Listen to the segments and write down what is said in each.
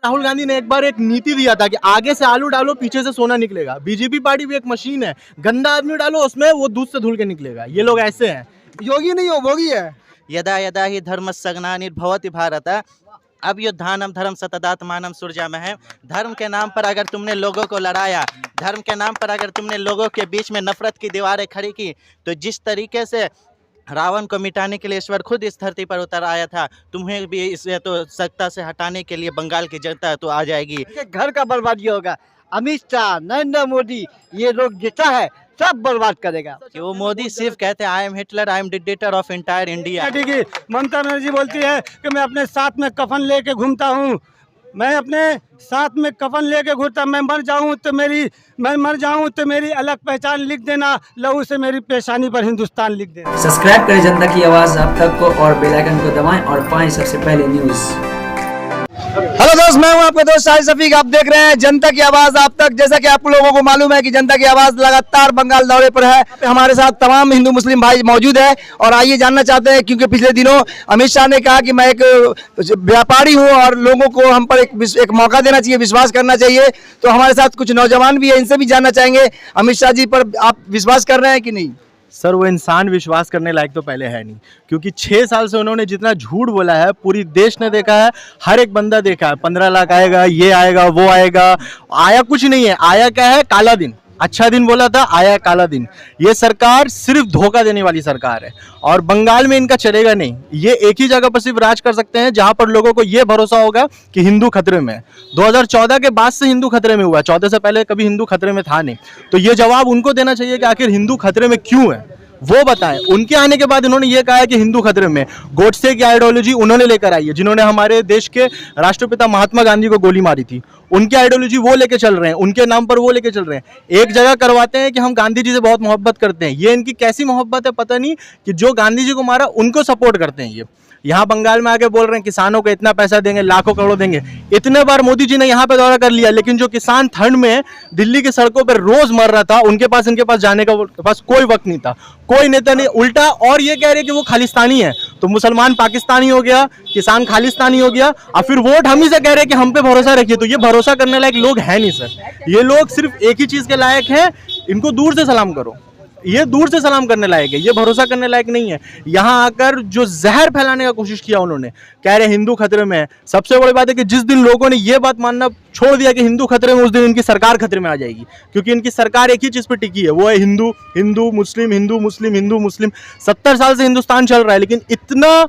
राहुल गांधी ने एक बार एक नीति दिया था कि आगे से आलू डालो पीछे से सोना निकलेगा। बीजेपी पार्टी भी एक मशीन है, गंदा आदमी डालो उसमें वो दूध से धुल के निकलेगा। ये लोग ऐसे हैं। योगी नहीं हो भोगी है। यदा यदा हि धर्मस्य ग्लानिर्भवति भारत अभ्युत्थानम धर्म सततात्मानं सृजामहे। धर्म के नाम पर अगर तुमने लोगों को लड़ाया, धर्म के नाम पर अगर तुमने लोगों के बीच में नफरत की दीवारें खड़ी की, तो जिस तरीके से रावण को मिटाने के लिए ईश्वर खुद इस धरती पर उतर आया था, तुम्हें भी इसे तो सत्ता से हटाने के लिए बंगाल की जनता तो आ जाएगी। घर का बर्बादी होगा। अमित शाह, नरेंद्र मोदी, ये लोग जितना है सब बर्बाद करेगा। कि वो मोदी सिर्फ कहते हैं I am Hitler, I am dictator of entire India. ठीक है, ममता बनर्जी बोलती है कि मैं अपने साथ में कफन लेके घूमता हूँ, मैं अपने साथ में कफन लेके घूमता, मैं मर जाऊँ तो मेरी अलग पहचान लिख देना, लहू से मेरी पेशानी पर हिंदुस्तान लिख देना। सब्सक्राइब करें जनता की आवाज़ आप तक को और बेल आइकन को दबाएं और पाएं सबसे पहले न्यूज़। हेलो दोस्त, मैं हूं आपका दोस्त शाहिद शफीक। आप देख रहे हैं जनता की आवाज आप तक। जैसा कि आप लोगों को मालूम है कि जनता की आवाज लगातार बंगाल दौरे पर है। हमारे साथ तमाम हिंदू मुस्लिम भाई मौजूद है और आइए जानना चाहते हैं, क्योंकि पिछले दिनों अमित शाह ने कहा कि मैं एक व्यापारी हूं और लोगों को हम पर एक मौका देना चाहिए, विश्वास करना चाहिए। तो हमारे साथ कुछ नौजवान भी है, इनसे भी जानना चाहेंगे अमित शाह जी पर आप विश्वास कर रहे हैं कि नहीं। सर वो इंसान विश्वास करने लायक तो पहले है नहीं, क्योंकि 6 साल से उन्होंने जितना झूठ बोला है पूरी देश ने देखा है, हर एक बंदा देखा है। 15 लाख आएगा, ये आएगा, वो आएगा, आया कुछ नहीं है। आया क्या है? काला दिन। अच्छा दिन बोला था, आया काला दिन। ये सरकार सिर्फ धोखा देने वाली सरकार है और बंगाल में इनका चलेगा नहीं। ये एक ही जगह पर सिर्फ राज कर सकते हैं जहां पर लोगों को ये भरोसा होगा कि हिंदू खतरे में है। 2014 के बाद से हिंदू खतरे में हुआ, 14 से पहले कभी हिंदू खतरे में था नहीं। तो ये जवाब उनको देना चाहिए कि आखिर हिंदू खतरे में क्यों है, वो बताएं। उनके आने के बाद इन्होंने ये कहा है कि हिंदू खतरे में। गोडसे की आइडियोलॉजी उन्होंने लेकर आई है, जिन्होंने हमारे देश के राष्ट्रपिता महात्मा गांधी को गोली मारी थी। उनकी आइडियोलॉजी वो लेके चल रहे हैं, उनके नाम पर वो लेके चल रहे हैं। एक जगह करवाते हैं कि हम गांधी जी से बहुत मोहब्बत करते हैं। ये इनकी कैसी मोहब्बत है पता नहीं, कि जो गांधी जी को मारा उनको सपोर्ट करते हैं। ये यहाँ बंगाल में आके बोल रहे हैं किसानों को इतना पैसा देंगे, लाखों करोड़ देंगे। इतने बार मोदी जी ने यहाँ पे दौरा कर लिया, लेकिन जो किसान ठंड में दिल्ली की सड़कों पर रोज मर रहा था, उनके पास जाने का पास कोई वक्त नहीं था, कोई नेता नहीं। उल्टा और ये कह रहे कि वो खालिस्तानी है, तो मुसलमान पाकिस्तानी हो गया, किसान खालिस्तानी हो गया, और फिर वोट हम ही से कह रहे कि हम पे भरोसा रखिए। तो ये भरोसा करने लायक लोग हैं नहीं सर। ये लोग सिर्फ एक ही चीज के लायक हैं, इनको दूर से सलाम करो। ये दूर से सलाम करने लायक है, ये भरोसा करने लायक नहीं है। यहाँ आकर जो जहर फैलाने का कोशिश किया उन्होंने, कह रहे हिंदू खतरे में है। सबसे बड़ी बात है कि जिस दिन लोगों ने ये बात मानना छोड़ दिया कि हिंदू खतरे में, उस दिन इनकी सरकार खतरे में आ जाएगी, क्योंकि इनकी सरकार एक ही चीज पे टिकी है, वो है हिंदू हिंदू मुस्लिम, हिंदू मुस्लिम, हिंदू मुस्लिम। 70 साल से हिंदुस्तान चल रहा है, लेकिन इतना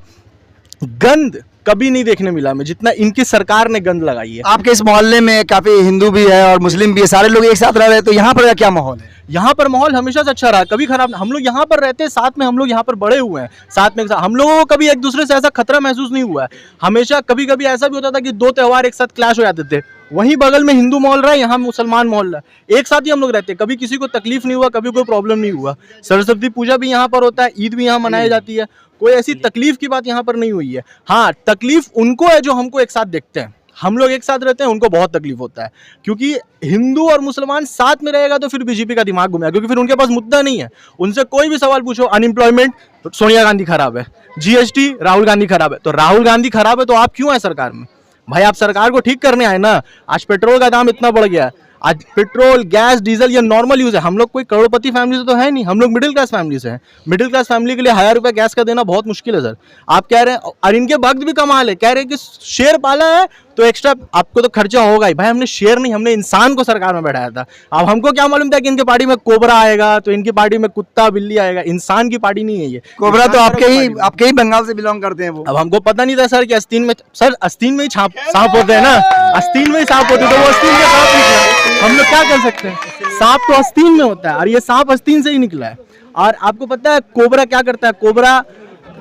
गंद कभी नहीं देखने मिला हमें जितना इनकी सरकार ने गंद लगाई है। आपके इस मोहल्ले में काफी हिंदू भी है और मुस्लिम भी है, सारे लोग एक साथ रह रहे हैं, तो यहाँ पर क्या माहौल है? यहाँ पर माहौल हमेशा से अच्छा रहा, कभी खराब। हम लोग यहाँ पर रहते हैं, साथ में हम लोग यहाँ पर बड़े हुए हैं, साथ में हम लोगों को कभी एक दूसरे से ऐसा खतरा महसूस नहीं हुआ है। हमेशा कभी कभी ऐसा भी होता था कि 2 त्योहार एक साथ क्लैश हो जाते थे। वहीं बगल में हिंदू मोहल्ला है, यहाँ मुसलमान मोहल्ला है, एक साथ ही हम लोग रहते हैं। कभी किसी को तकलीफ नहीं हुआ, कभी कोई प्रॉब्लम नहीं हुआ। सरस्वती पूजा भी यहाँ पर होता है, ईद भी यहाँ मनाई जाती है, कोई ऐसी तकलीफ की बात यहाँ पर नहीं हुई है। हाँ, तकलीफ उनको है जो हमको एक साथ देखते हैं। हम लोग एक साथ रहते हैं, उनको बहुत तकलीफ होता है, क्योंकि हिंदू और मुसलमान साथ में रहेगा तो फिर बीजेपी का दिमाग घूमेगा, क्योंकि फिर उनके पास मुद्दा नहीं है। उनसे कोई भी सवाल पूछो, अनएम्प्लॉयमेंट तो सोनिया गांधी खराब है, जीएसटी राहुल गांधी खराब है। तो राहुल गांधी खराब है तो आप क्यों आए सरकार में? भाई आप सरकार को ठीक करने आए ना। आज पेट्रोल का दाम इतना बढ़ गया है, आज पेट्रोल गैस डीजल ये नॉर्मल यूज है। हम लोग कोई करोड़पति फैमिली से तो है नहीं, हम लोग मिडिल क्लास फैमिली से हैं। मिडिल क्लास फैमिली के लिए 1000 रुपये गैस का देना बहुत मुश्किल है सर। आप कह रहे हैं, और इनके भक्त भी कमाल है, कह रहे हैं कि शेर पाला है तो एक्स्ट्रा आपको तो खर्चा होगा ही। भाई हमने शेर नहीं, हमने इंसान को सरकार में बैठाया था। अब हमको क्या मालूम था कि इनके पार्टी में कोबरा आएगा, तो इनकी पार्टी में कुत्ता बिल्ली आएगा। इंसान की पार्टी नहीं है ये। कोबरा तो आपके ही बंगाल से बिलोंग करते हैं वो। अब हमको पता नहीं था सर कि आस्तीन में, सर आस्तीन में ही सांप होते हैं ना, आस्तीन में ही सांप होते हैं, तो वो आस्तीन में सांप निकला। हम लोग क्या कर सकते हैं? सांप तो आस्तीन में होता है और ये सांप आस्तीन से ही निकला है। और आपको पता है कोबरा क्या करता है? कोबरा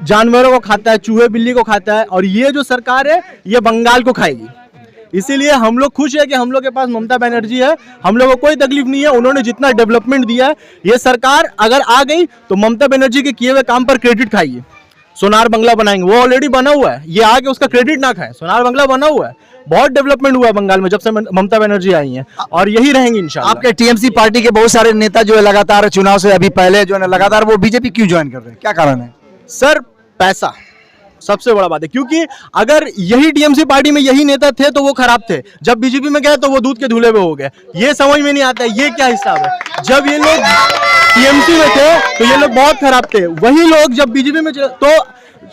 जानवरों को खाता है, चूहे बिल्ली को खाता है, और ये जो सरकार है ये बंगाल को खाएगी। इसीलिए हम लोग खुश है कि हम लोग के पास ममता बनर्जी है, हम लोग को कोई तकलीफ नहीं है। उन्होंने जितना डेवलपमेंट दिया है, ये सरकार अगर आ गई तो ममता बनर्जी के किए हुए काम पर क्रेडिट खाइए। सोनार बंगला बनाएंगे, वो ऑलरेडी बना हुआ है, ये आके उसका क्रेडिट ना खाए। सोनार बंगला बना हुआ है, बहुत डेवलपमेंट हुआ है बंगाल में जब से ममता बनर्जी आई हैं, और यही रहेंगी इंशाल्लाह। आपके टीएमसी पार्टी के बहुत सारे नेता जो है लगातार चुनाव से अभी पहले जो है लगातार वो बीजेपी क्यों ज्वाइन कर रहे हैं, क्या कारण है? सर पैसा, सबसे बड़ा बात है, क्योंकि अगर यही टीएमसी पार्टी में यही नेता थे तो वो खराब थे, जब बीजेपी में गए तो वो दूध के धुले पे हो गए। ये समझ में नहीं आता है ये क्या हिसाब है। जब ये लोग टीएमसी में थे तो ये लोग बहुत खराब थे, वही लोग जब बीजेपी में तो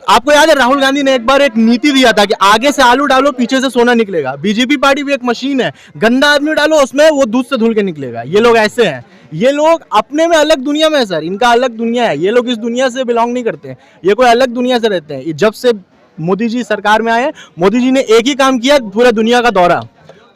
आपको याद है राहुल गांधी ने एक बार एक नीति दिया था कि आगे से आलू डालो पीछे से सोना निकलेगा। बीजेपी पार्टी भी एक मशीन है, गंदा आदमी डालो उसमें वो दूध से धुल के निकलेगा। ये लोग ऐसे हैं, ये लोग अपने में अलग दुनिया में है सर, इनका अलग दुनिया है। ये लोग इस दुनिया से बिलोंग नहीं करते हैं, ये कोई अलग दुनिया से रहते हैं। जब से मोदी जी सरकार में आए, मोदी जी ने एक ही काम किया, पूरा दुनिया का दौरा,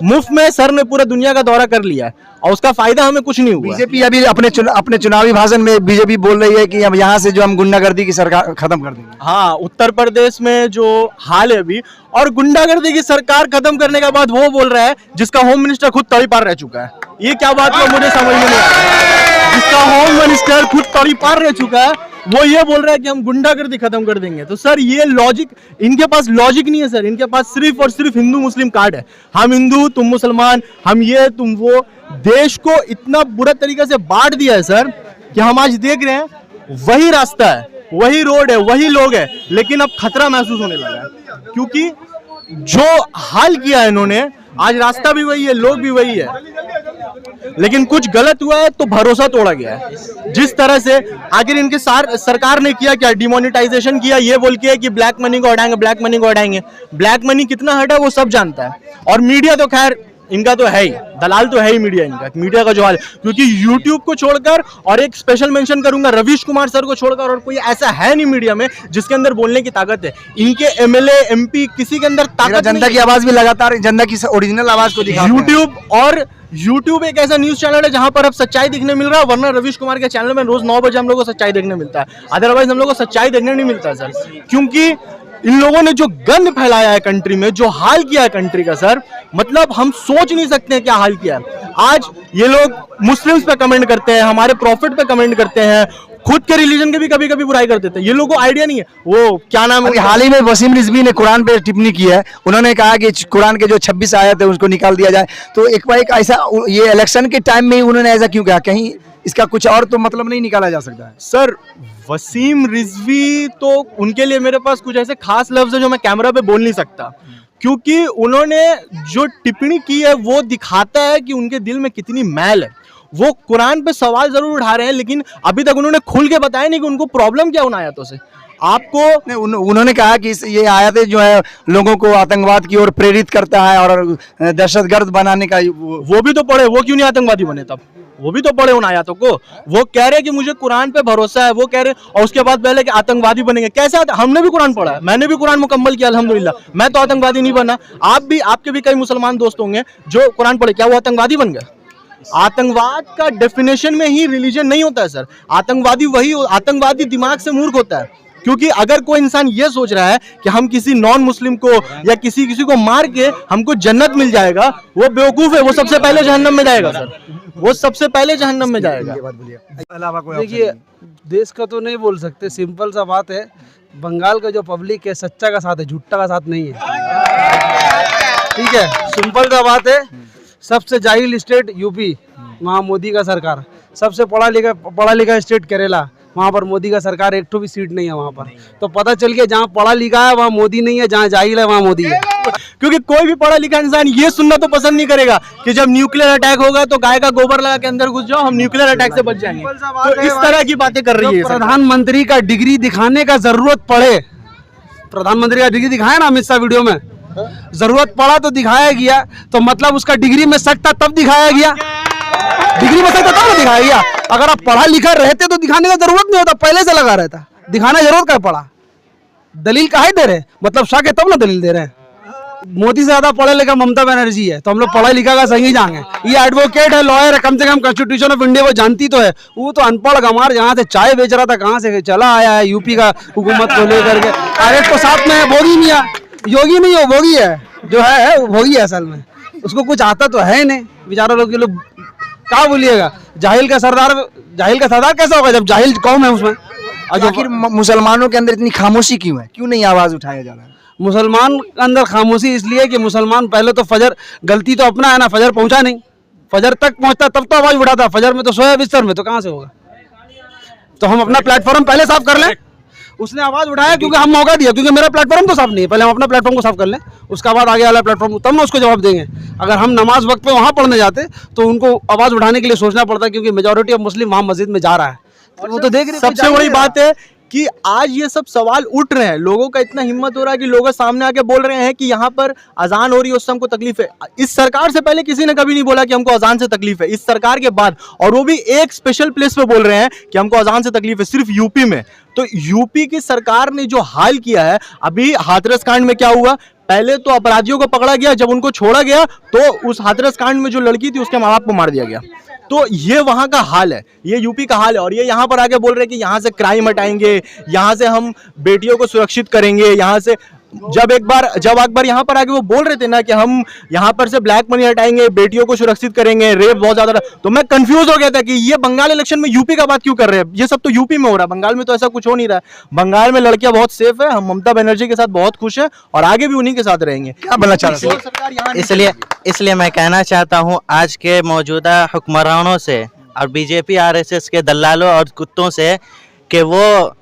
मुफ्त में सर ने पूरा दुनिया का दौरा कर लिया है और उसका फायदा हमें कुछ नहीं हुआ। बीजेपी अभी अपने चुनावी भाषण में बीजेपी बोल रही है कि अब यहाँ से जो हम गुंडागर्दी की सरकार खत्म कर देंगे। हाँ, उत्तर प्रदेश में जो हाल है अभी, और गुंडागर्दी की सरकार खत्म करने के बाद वो बोल रहा है जिसका होम मिनिस्टर खुद तड़ीपार रह चुका है। ये क्या बात है मुझे समझ में नहीं आ रहा। जिसका होम मिनिस्टर खुद तड़ीपार रह चुका है वो ये बोल रहा है कि हम गुंडागर्दी खत्म कर देंगे। तो सर ये लॉजिक, इनके पास लॉजिक नहीं है सर, इनके पास सिर्फ और सिर्फ हिंदू मुस्लिम कार्ड है। हम हिंदू तुम मुसलमान, हम ये तुम वो। देश को इतना बुरा तरीके से बांट दिया है सर कि हम आज देख रहे हैं वही रास्ता है, वही रोड है, वही लोग है, लेकिन अब खतरा महसूस होने लगा है। क्योंकि जो हाल किया है इन्होंने, आज रास्ता भी वही है, लोग भी वही है, लेकिन कुछ गलत हुआ है तो भरोसा तोड़ा गया है। जिस तरह से आखिर इनके सरकार ने किया क्या, डिमोनेटाइजेशन किया, ये बोल के कि ब्लैक मनी को हटाएंगे, ब्लैक मनी को हटाएंगे। ब्लैक मनी कितना हटा वो सब जानता है, और मीडिया तो खैर इनका तो है ही, दलाल तो है ही मीडिया इनका, मीडिया का जो हाल। क्योंकि यूट्यूब को छोड़कर, और एक स्पेशल मेंशन करूंगा रवीश कुमार सर को छोड़कर, और कोई ऐसा है नहीं मीडिया में जिसके अंदर बोलने की ताकत है। इनके एमएलए एमपी किसी के अंदर ताकत। जनता की आवाज भी लगातार जनता की ओरिजिनल आवाज को दिखाता है। यूट्यूब एक ऐसा न्यूज चैनल है जहां पर अब सच्चाई दिखने मिल रहा है, वरना रवीश कुमार के चैनल में रोज 9 बजे हम लोग को सच्चाई देखने मिलता है, अदरवाइज हम लोग को सच्चाई देखने नहीं मिलता सर। क्योंकि इन लोगों ने जो गंद फैलाया है कंट्री में, जो हाल किया है कंट्री का सर, मतलब हम सोच नहीं सकते हैं क्या हाल किया है। आज ये लोग मुस्लिम्स पे कमेंट करते हैं, हमारे प्रॉफिट पे कमेंट करते हैं, खुद के रिलीजन के भी कभी कभी बुराई कर देते हैं। ये लोगों को आइडिया नहीं है वो क्या नाम है। हाल ही में वसीम रिजवी ने कुरान पे टिप्पणी की है, उन्होंने कहा कि कुरान के जो 26 आयत है उसको निकाल दिया जाए। तो एक ऐसा, ये इलेक्शन के टाइम में ही उन्होंने ऐसा क्यों कहा? कहीं इसका कुछ और तो मतलब नहीं निकाला जा सकता है सर। वसीम रिजवी तो उनके लिए मेरे पास कुछ ऐसे खास लफ्ज है जो मैं कैमरा पे बोल नहीं सकता, क्योंकि उन्होंने जो टिप्पणी की है वो दिखाता है कि उनके दिल में कितनी मैल है। वो कुरान पे सवाल जरूर उठा रहे हैं, लेकिन अभी तक उन्होंने खुल के बताया नहीं कि उनको प्रॉब्लम क्या उन आयतों से। आपको उन्होंने कहा कि ये आयतें जो है लोगों को आतंकवाद की ओर प्रेरित करता है और दहशतगर्द बनाने का। वो भी तो पढ़े, वो क्यों नहीं आतंकवादी बने तब? वो भी तो पढ़े उन आयतों को। वो कह रहे कि मुझे कुरान पे भरोसा है, वो कह रहे, और उसके बाद पहले कि आतंकवादी बनेंगे। कैसे? हमने भी कुरान पढ़ा है, मैंने भी कुरान मुकम्मल किया अल्हम्दुलिल्लाह, मैं तो आतंकवादी नहीं बना। आप भी, आपके भी कई मुसलमान दोस्त होंगे जो कुरान पढ़े, क्या वो आतंकवादी बन गए? आतंकवाद का डेफिनेशन में ही रिलीजन नहीं होता है सर। आतंकवादी वही, आतंकवादी दिमाग से मूर्ख होता है। क्योंकि अगर कोई इंसान ये सोच रहा है कि हम किसी नॉन मुस्लिम को या किसी को मार के हमको जन्नत मिल जाएगा, वो बेवकूफ है, वो सबसे पहले जहन्नम में जाएगा सर, वो सबसे पहले जहन्नम में जाएगा। देखिए, देश का तो नहीं बोल सकते, सिंपल सा बात है, बंगाल का जो पब्लिक है सच्चा का साथ है, झूठा का साथ नहीं है। ठीक है, सिंपल सा बात है। सबसे जाहिल स्टेट यूपी, वहाँ मोदी का सरकार। सबसे पढ़ा लिखा स्टेट केरला, वहाँ पर मोदी का सरकार, एक ठो भी सीट नहीं है वहाँ पर। तो पता चल गया जहाँ पढ़ा लिखा है वहाँ मोदी नहीं है, जहाँ जाहिल है वहाँ मोदी है। क्योंकि कोई भी पढ़ा लिखा इंसान ये सुनना तो पसंद नहीं करेगा कि जब न्यूक्लियर अटैक होगा तो गाय का गोबर लगा के अंदर घुस जाओ, हम न्यूक्लियर अटैक से बच जाएंगे। तो इस तरह की बातें कर रही है। प्रधानमंत्री का डिग्री दिखाने का जरूरत पड़े, प्रधानमंत्री का डिग्री दिखाया ना अमित शाह वीडियो में, जरूरत पड़ा तो दिखाया गया, तो मतलब उसका डिग्री में शक था तब दिखाया गया, डिग्री में शक था तब दिखाया गया। अगर आप पढ़ा लिखा रहते तो दिखाने का जरूरत नहीं होता, पहले से लगा रहता। दिखाना जरूरत क्या पड़ा? दलील काहे दे रहे? मतलब शक है तब ना दलील दे रहे हैं। मोदी से ज्यादा पढ़े लिखा ममता बनर्जी है, तो हम लोग पढ़ा लिखा का सही जाएंगे। ये एडवोकेट है, लॉयर है, कम से कम कॉन्स्टिट्यूशन ऑफ इंडिया वो जानती तो है। वो तो अनपढ़ गंवार जहाँ से चाय बेच रहा था, कहाँ से चला आया है यूपी का हुकूमत को लेकर के। अरे तो साथ में भोगी मियाँ, योगी नहीं हो, भोगी है, जो है वो भोगी है असल में, उसको कुछ आता तो है नहीं। बेचारा लोग क्या बोलिएगा, जाहिल का सरदार कैसा होगा जब जाहिल कौम है उसमें। आखिर मुसलमानों के अंदर इतनी खामोशी क्यों है? क्यों नहीं आवाज उठाया जा रहा है? मुसलमान के अंदर खामोशी इसलिए कि मुसलमान पहले तो फजर, गलती तो अपना है ना, फजर पहुंचा नहीं, फजर तक पहुंचता तब तो आवाज उठाता, फजर में तो सोया बिस्तर में, तो कहाँ से होगा? तो हम अपना प्लेटफॉर्म पहले साफ कर लें, उसने आवाज उठाया क्योंकि हम मौका दिया, क्योंकि मेरा प्लेटफॉर्म तो साफ नहीं है। पहले हम अपना प्लेटफॉर्म को साफ कर लें, उसका बाद आगे वाला प्लेटफॉर्म, तब ना उसको जवाब देंगे। अगर हम नमाज वक्त पे वहाँ पढ़ने जाते तो उनको आवाज उठाने के लिए सोचना पड़ता, क्योंकि मेजॉरिटी ऑफ मुस्लिम वहाँ मस्जिद में जा रहा है। वो तो देख रहे, सबसे बड़ी बात है कि आज ये सब सवाल उठ रहे हैं, लोगों का इतना हिम्मत हो रहा है कि लोग सामने आके बोल रहे हैं कि यहाँ पर अजान हो रही है उससे हमको तकलीफ है। इस सरकार से पहले किसी ने कभी नहीं बोला कि हमको अजान से तकलीफ है, इस सरकार के बाद, और वो भी एक स्पेशल प्लेस पे बोल रहे हैं कि हमको अजान से तकलीफ है, सिर्फ यूपी में। तो यूपी की सरकार ने जो हाल किया है, अभी हाथरस कांड में क्या हुआ, पहले तो अपराधियों को पकड़ा गया, जब उनको छोड़ा गया तो उस हाथरस कांड में जो लड़की थी उसके माँ बाप को मार दिया गया। तो ये वहाँ का हाल है, ये यूपी का हाल है। और ये यहाँ पर आके बोल रहे हैं कि यहाँ से क्राइम हटाएंगे, यहाँ से हम बेटियों को सुरक्षित करेंगे, यहाँ से जब एक बार यहाँ पर आके वो बोल रहे थे ना कि हम यहाँ पर से ब्लैक मनी हटाएंगे, बेटियों को सुरक्षित करेंगे, रेप बहुत ज्यादा, तो मैं कंफ्यूज हो गया था कि ये बंगाल इलेक्शन में यूपी का बात क्यों कर रहे हैं। ये सब तो यूपी में हो रहा है, बंगाल में तो ऐसा कुछ हो नहीं रहा है। बंगाल में लड़कियां बहुत सेफ है, हम ममता बनर्जी के साथ बहुत खुश हैं और आगे भी उन्हीं के साथ रहेंगे। क्या बनना चाह रहे हैं? इसलिए मैं कहना चाहता हूं आज के मौजूदा हुक्मरानों से और बीजेपी आरएसएस के दलालों और कुत्तों से कि वो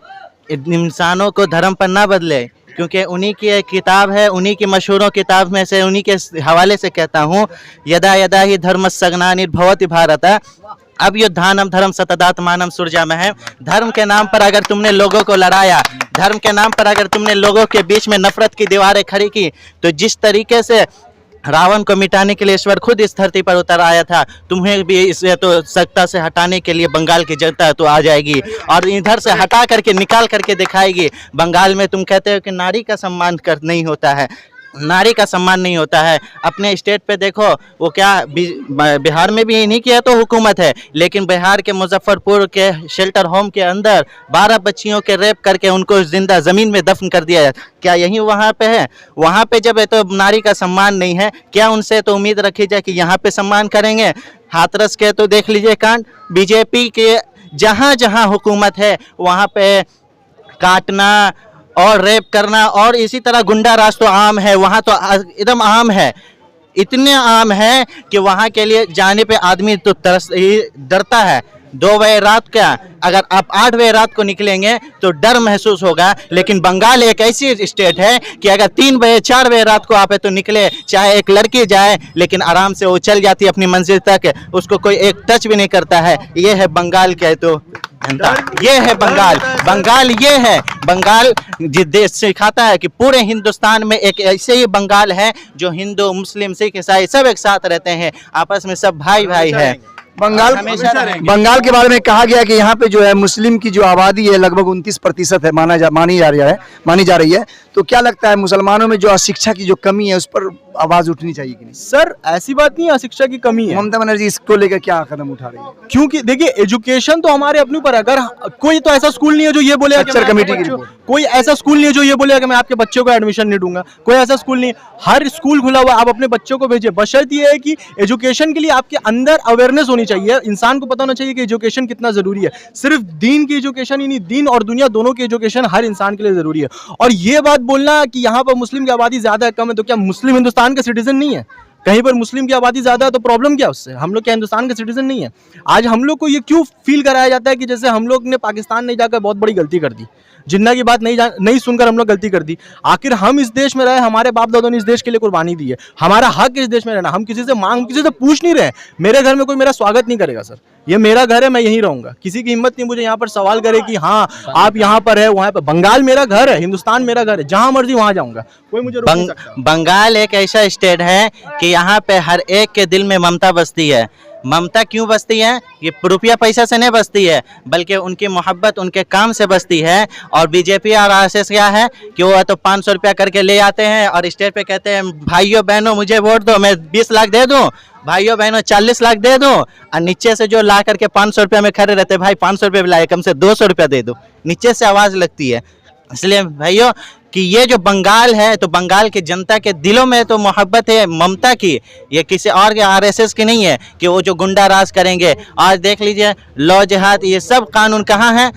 इंसानों को धर्म पर ना बदले, क्योंकि उन्हीं की एक किताब है, उन्हीं की मशहूर किताब में से, उन्हीं के हवाले से कहता हूँ, यदा यदा ही धर्मस्य ग्लानिर्भवति भारत अभ्युत्थानम धर्म सततात्मानं सृजामहे। धर्म के नाम पर अगर तुमने लोगों को लड़ाया, धर्म के नाम पर अगर तुमने लोगों के बीच में नफरत की दीवारें खड़ी की, तो जिस तरीके से रावण को मिटाने के लिए ईश्वर खुद इस धरती पर उतर आया था, तुम्हें भी इसे तो सत्ता से हटाने के लिए बंगाल की जनता तो आ जाएगी और इधर से हटा करके निकाल करके दिखाएगी। बंगाल में तुम कहते हो कि नारी का सम्मान कर नहीं होता है, नारी का सम्मान नहीं होता है। अपने स्टेट पे देखो, वो क्या बिहार में भी इन्हीं की है तो हुकूमत है, लेकिन बिहार के मुजफ्फरपुर के शेल्टर होम के अंदर 12 बच्चियों के रेप करके उनको जिंदा ज़मीन में दफन कर दिया है। क्या यही वहाँ पे है? वहाँ पे जब तो नारी का सम्मान नहीं है, क्या उनसे तो उम्मीद रखी जाए कि यहाँ पे सम्मान करेंगे? हाथरस के तो देख लीजिए कांड, बीजेपी के जहाँ जहाँ हुकूमत है वहाँ पे काटना और रेप करना और इसी तरह गुंडा राज तो आम है, वहाँ तो एकदम आम है, इतने आम है कि वहाँ के लिए जाने पे आदमी तो डरता है। 2 बजे रात का अगर आप 8 बजे रात को निकलेंगे तो डर महसूस होगा। लेकिन बंगाल एक ऐसी स्टेट है कि अगर 3 बजे 4 बजे रात को आप तो निकले, चाहे एक लड़की जाए, लेकिन आराम से वो चल जाती है अपनी मंजिल तक, उसको कोई एक टच भी नहीं करता है। ये है बंगाल के तो जनता, ये है बंगाल। बंगाल ये है, बंगाल जिस देश सिखाता है कि पूरे हिंदुस्तान में एक ऐसे ही बंगाल है जो हिंदू मुस्लिम सिख ईसाई सब एक साथ रहते हैं, आपस में सब भाई भाई है। बंगाल के बारे में कहा गया कि यहाँ पे जो है मुस्लिम की जो आबादी है लगभग 29% है, मानी जा रही है। तो क्या लगता है मुसलमानों में जो अशिक्षा की जो कमी है उस पर आवाज उठनी चाहिए कि नहीं? सर ऐसी बात नहीं है, अशिक्षा की कमी है। ममता बनर्जी इसको लेकर क्या कदम उठा रही है? क्योंकि देखिए एजुकेशन तो हमारे अपने ऊपर है। अगर कोई तो ऐसा स्कूल नहीं है जो ये बोलेगा कि कमेटी की कोई ऐसा स्कूल नहीं है जो ये बोलेगा कि मैं आपके बच्चों को एडमिशन नहीं दूंगा, कोई ऐसा स्कूल नहीं है। हर स्कूल खुला हुआ, आप अपने बच्चों को भेजिए, बशर्त ये है कि एजुकेशन के लिए आपके अंदर अवेयरनेस होनी चाहिए। इंसान को पता होना चाहिए कि एजुकेशन कितना जरूरी है। सिर्फ दीन की एजुकेशन ही नहीं, दीन और दुनिया दोनों की एजुकेशन हर इंसान के लिए जरूरी है। और ये बात बोलना कि यहाँ पर मुस्लिम की आबादी ज्यादा है कम है, तो क्या मुस्लिम हिंदुस्तान का सिटीजन नहीं है? कहीं पर मुस्लिम की आबादी ज्यादा है तो प्रॉब्लम क्या उससे? हम लोग क्या हिंदुस्तान के सिटीजन नहीं है? आज हम लोग को ये क्यों फील कराया जाता है कि जैसे हम लोग ने पाकिस्तान नहीं जाकर बहुत बड़ी गलती कर दी, जिन्ना की बात नहीं सुनकर हम लोग गलती कर दी। आखिर हम इस देश में रहे, हमारे बाप दादों ने इस देश के लिए कुर्बानी दी है, हमारा हक इस देश में रहना। हम किसी से पूछ नहीं रहे। मेरे घर में कोई मेरा स्वागत नहीं करेगा सर, ये मेरा घर है, मैं यहीं रहूंगा। किसी की हिम्मत नहीं मुझे यहाँ पर सवाल करे कि हाँ आप यहाँ पर है, वहाँ पर। बंगाल मेरा घर है, हिंदुस्तान मेरा घर है, जहां मर्जी वहां जाऊंगा, कोई मुझे रोक नहीं सकता। बंगाल एक ऐसा स्टेट है कि यहाँ पे हर एक के दिल में ममता बसती है। ममता क्यों बसती है? ये रुपया पैसा से नहीं बसती है, बल्कि उनकी मोहब्बत उनके काम से बसती है। और बीजेपी और आरएसएस क्या है कि वो तो 500 रुपया करके ले आते हैं और स्टेज पे कहते हैं भाइयों बहनों मुझे वोट दो, मैं 20 लाख दे दूं, भाइयों बहनों 40 लाख दे दूं। और नीचे से जो ला करके 500 रुपया में खड़े रहते, भाई 500 रुपया लाए, कम से 200 रुपया दे दो, नीचे से आवाज लगती है। इसलिए भाइयों कि ये जो बंगाल है, तो बंगाल की जनता के दिलों में तो मोहब्बत है ममता की, ये किसी और के आरएसएस की नहीं है कि वो जो गुंडा राज करेंगे। आज देख लीजिए लॉ जिहाद, ये सब कानून कहाँ हैं?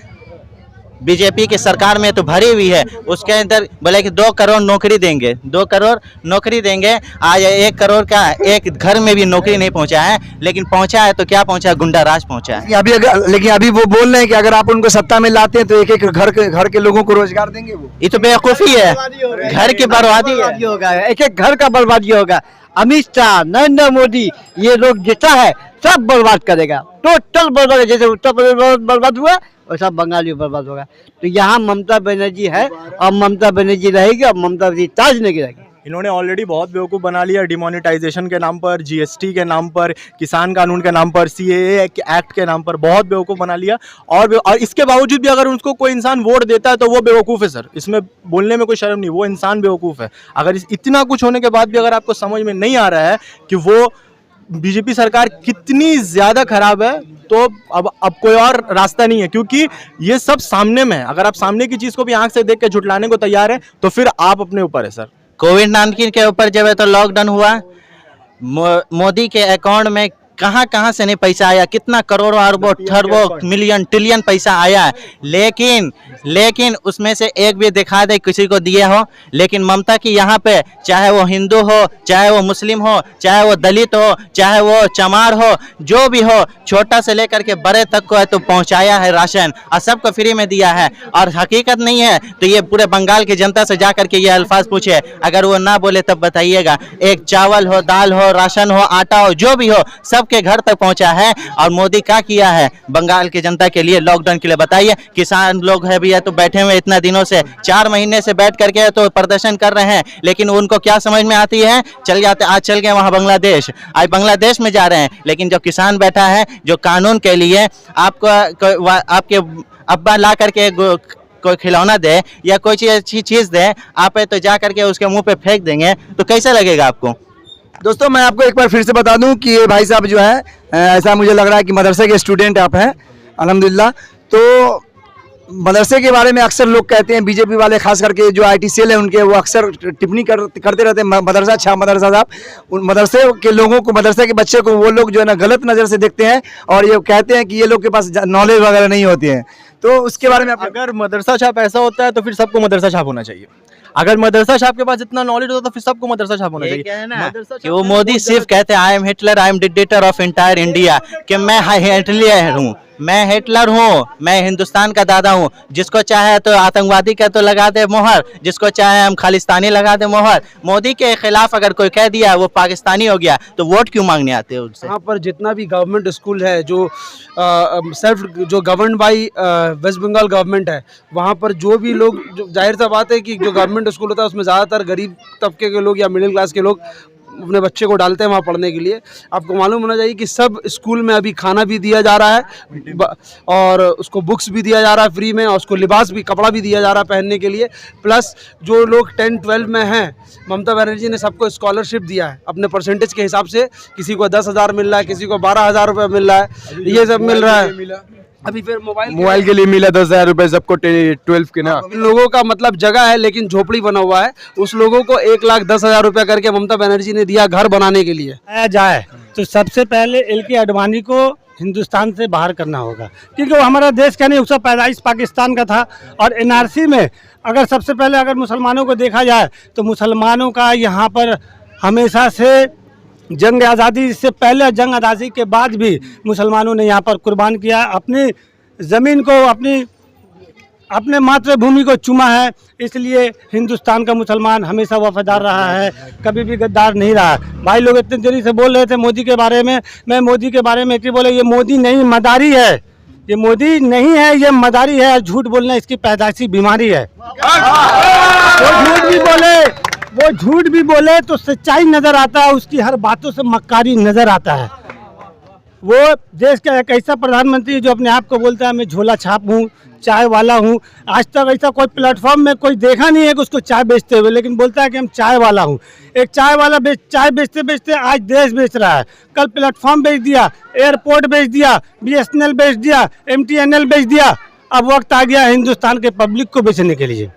बीजेपी की सरकार में तो भरी हुई है, उसके अंदर बोले कि 2 करोड़ नौकरी देंगे, 2 करोड़ नौकरी देंगे। आज 1 करोड़ का एक घर में भी नौकरी नहीं पहुंचा है, लेकिन पहुंचा है तो क्या पहुंचा, गुंडा राज पहुंचा है। लेकिन अभी वो बोल रहे हैं कि अगर आप उनको सत्ता में लाते हैं तो एक एक घर के लोगों को रोजगार देंगे। वो ये तो बेवकूफ़ी है, घर की बर्बादी है। होगा, एक एक घर का बर्बादी होगा। अमित शाह, नरेंद्र मोदी, ये लोग जितना है सब बर्बाद करेगा, टोटल बर्बाद। जैसे उत्तर प्रदेश बर्बाद हुआ वैसा बंगाल भी बर्बाद होगा। तो यहाँ ममता बनर्जी है और ममता बनर्जी रहेगी और ममता बनर्जी ताज नहीं गिरेगी। इन्होंने ऑलरेडी बहुत बेवकूफ़ बना लिया, डिमोनेटाइजेशन के नाम पर, जीएसटी के नाम पर, किसान कानून के नाम पर, सीएए एक्ट के नाम पर बहुत बेवकूफ़ बना लिया। और इसके बावजूद भी अगर उसको कोई इंसान वोट देता है तो वो बेवकूफ़ है सर, इसमें बोलने में कोई शर्म नहीं, वो इंसान बेवकूफ़ है। अगर इतना कुछ होने के बाद भी अगर आपको समझ में नहीं आ रहा है कि वो बीजेपी सरकार कितनी ज़्यादा खराब है, तो अब कोई और रास्ता नहीं है, क्योंकि ये सब सामने में है। अगर आप सामने की चीज़ को भी आंख से देख के झुटलाने को तैयार है तो फिर आप अपने ऊपर है सर। कोविड-19 के ऊपर जब है तो लॉकडाउन हुआ, मोदी के अकाउंट में कहाँ कहाँ से नहीं पैसा आया, कितना करोड़ों अरबों खरबों मिलियन ट्रिलियन पैसा आया है, लेकिन उसमें से एक भी दिखा दे किसी को दिए हो। लेकिन ममता की यहाँ पे चाहे वो हिंदू हो, चाहे वो मुस्लिम हो, चाहे वो दलित हो, चाहे वो चमार हो, जो भी हो, छोटा से लेकर के बड़े तक को है तो पहुँचाया है राशन और सबको फ्री में दिया है। और हकीकत नहीं है तो ये पूरे बंगाल की जनता से जा करके ये अल्फाज पूछे, अगर वो ना बोले तब बताइएगा। एक चावल हो, दाल हो, राशन हो, आटा हो, जो भी हो, सब के घर तक पहुंचा है। और मोदी क्या किया है बंगाल की जनता के लिए, लॉकडाउन के लिए बताइए। किसान लोग है भी है तो बैठे हुए इतना दिनों से, 4 महीने से बैठ करके तो प्रदर्शन कर रहे हैं, लेकिन उनको क्या समझ में आती है, चल जाते, आज चल गए वहां बांग्लादेश, आज बांग्लादेश में जा रहे हैं। लेकिन जो किसान बैठा है, जो कानून के लिए आपको आपके अब्बा ला करके कोई खिलौना दे या कोई अच्छी चीज़ दे, आप है तो जा करके उसके मुंह पे फेंक देंगे तो कैसा लगेगा आपको। दोस्तों मैं आपको एक बार फिर से बता दूं कि ये भाई साहब जो है ऐसा मुझे लग रहा है कि मदरसे के स्टूडेंट आप हैं, अल्हम्दुलिल्लाह। तो मदरसे के बारे में अक्सर लोग कहते हैं, बीजेपी वाले खास करके जो आईटी सेल है उनके, वो अक्सर टिप्पणी करते रहते हैं, मदरसा अच्छा मदरसा साहब। उन मदरसे के लोगों को, मदरसे के बच्चे को वो लोग जो है ना गलत नज़र से देखते हैं और ये कहते हैं कि ये लोग के पास नॉलेज वगैरह नहीं होती है। तो उसके बारे में अगर मदरसा छाप ऐसा होता है तो फिर सबको मदरसा छाप होना चाहिए। अगर मदरसा छाप के पास इतना नॉलेज होता तो फिर सबको मदरसा छाप होना चाहिए। कि वो मोदी सिर्फ कहते हैं I am Hitler, I am dictator of entire India, कि मैं हिटलर हूँ, मैं हिटलर हूँ, मैं हिंदुस्तान का दादा हूँ। जिसको चाहे तो आतंकवादी का तो लगा दे मोहर, जिसको चाहे हम खालिस्तानी लगा दे मोहर। मोदी के खिलाफ अगर कोई कह दिया वो पाकिस्तानी हो गया तो वोट क्यों मांगने आते हैं उनसे। यहाँ पर जितना भी गवर्नमेंट स्कूल है जो जो govern by West Bengal government है, वहाँ पर जो भी लोग, जाहिर सा बात है कि जो गवर्नमेंट स्कूल होता है उसमें ज़्यादातर गरीब तबके के लोग या मिडिल क्लास के लोग अपने बच्चे को डालते हैं वहाँ पढ़ने के लिए। आपको मालूम होना चाहिए कि सब स्कूल में अभी खाना भी दिया जा रहा है और उसको बुक्स भी दिया जा रहा है फ्री में, और उसको लिबास भी, कपड़ा भी दिया जा रहा है पहनने के लिए। प्लस जो लोग 10-12 में हैं, ममता बनर्जी ने सबको स्कॉलरशिप दिया है अपने परसेंटेज के हिसाब से। किसी को 10,000 मिल रहा है, किसी को 12,000 रुपये मिल रहा है, ये सब मिल रहा है। अभी फिर मोबाइल के लिए मिला 10,000 रुपए सबको 12 के ना। इन लोगों का मतलब जगह है लेकिन झोपड़ी बना हुआ है, उस लोगों को 1,10,000 रुपया करके ममता बनर्जी ने दिया घर बनाने के लिए। आया जाए तो सबसे पहले एल.के. आडवाणी को हिंदुस्तान से बाहर करना होगा, क्योंकि वो हमारा देश का नहीं, उसका पैदाइश पाकिस्तान का था। और एनआरसी में अगर सबसे पहले अगर मुसलमानों को देखा जाए तो मुसलमानों का यहाँ पर हमेशा से जंग आज़ादी से पहले, जंग आज़ादी के बाद भी मुसलमानों ने यहाँ पर कुर्बान किया, अपनी ज़मीन को, अपने मातृभूमि को चुमा है। इसलिए हिंदुस्तान का मुसलमान हमेशा वफादार रहा है, कभी भी गद्दार नहीं रहा। भाई लोग इतनी देरी से बोल रहे थे मोदी के बारे में, मैं मोदी के बारे में एक ही बोले, ये मोदी नहीं मदारी है, ये मोदी नहीं है, ये मदारी है। और झूठ बोलना इसकी पैदाइशी बीमारी है। वो झूठ भी बोले तो सच्चाई नजर आता है, उसकी हर बातों से मक्कारी नजर आता है। वो देश का एक ऐसा प्रधानमंत्री जो अपने आप को बोलता है मैं झोला छाप हूँ, चाय वाला हूँ। आज तक ऐसा कोई प्लेटफॉर्म में कोई देखा नहीं है कि उसको चाय बेचते हुए, लेकिन बोलता है कि हम चाय वाला हूँ। एक चाय वाला चाय बेचते बेचते आज देश बेच रहा है। कल प्लेटफॉर्म बेच दिया, एयरपोर्ट बेच दिया, BSNL बेच दिया, MTNL बेच दिया। अब वक्त आ गया हिंदुस्तान के पब्लिक को बेचने के लिए।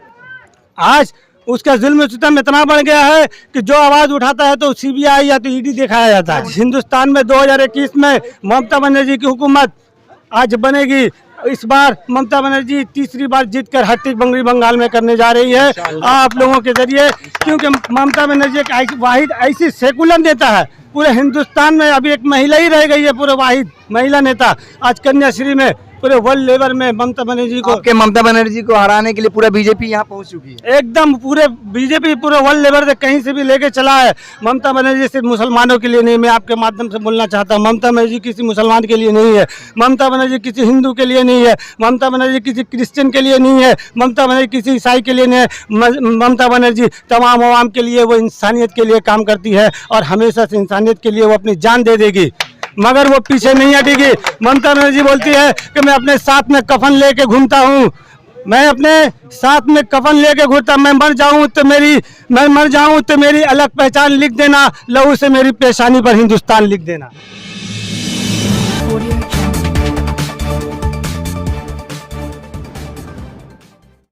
आज उसका जुल्म सितम इतना बढ़ गया है कि जो आवाज़ उठाता है तो CBI या तो ED दिखाया जाता है। हिंदुस्तान में 2021 में ममता बनर्जी की हुकूमत आज बनेगी इस बार ममता बनर्जी तीसरी बार जीतकर हैट्रिक बंगाल में करने जा रही है आप लोगों के जरिए, क्योंकि ममता बनर्जी एक वाहिद ऐसी सेकुलर नेता है पूरे हिंदुस्तान में, अभी एक महिला ही रह गई है पूरे वाहिद महिला नेता। आज कन्याश्री में पूरे वर्ल्ड लेवल में ममता बनर्जी को, आपके ममता बनर्जी को हराने के लिए पूरा बीजेपी यहाँ पहुंच चुकी है। एकदम पूरे बीजेपी पूरे वर्ल्ड लेवल से कहीं से भी लेके चला है। ममता बनर्जी सिर्फ मुसलमानों के लिए नहीं, मैं आपके माध्यम से बोलना चाहता हूँ, ममता बनर्जी किसी मुसलमान के लिए नहीं है, ममता बनर्जी किसी हिंदू के लिए नहीं है, ममता बनर्जी किसी क्रिश्चियन के लिए नहीं है, ममता बनर्जी किसी ईसाई के लिए नहीं है। ममता बनर्जी तमाम अवाम के लिए, वो इंसानियत के लिए काम करती है और हमेशा से इंसानियत के लिए वो अपनी जान दे देगी, मगर वो पीछे नहीं हटेगी। ममता बनर्जी बोलती है कि मैं अपने साथ में कफन लेके घूमता हूँ, मैं अपने साथ में कफन लेके घूमता, मैं मर जाऊँ तो मेरी अलग पहचान लिख देना, लहू से मेरी पेशानी पर हिंदुस्तान लिख देना।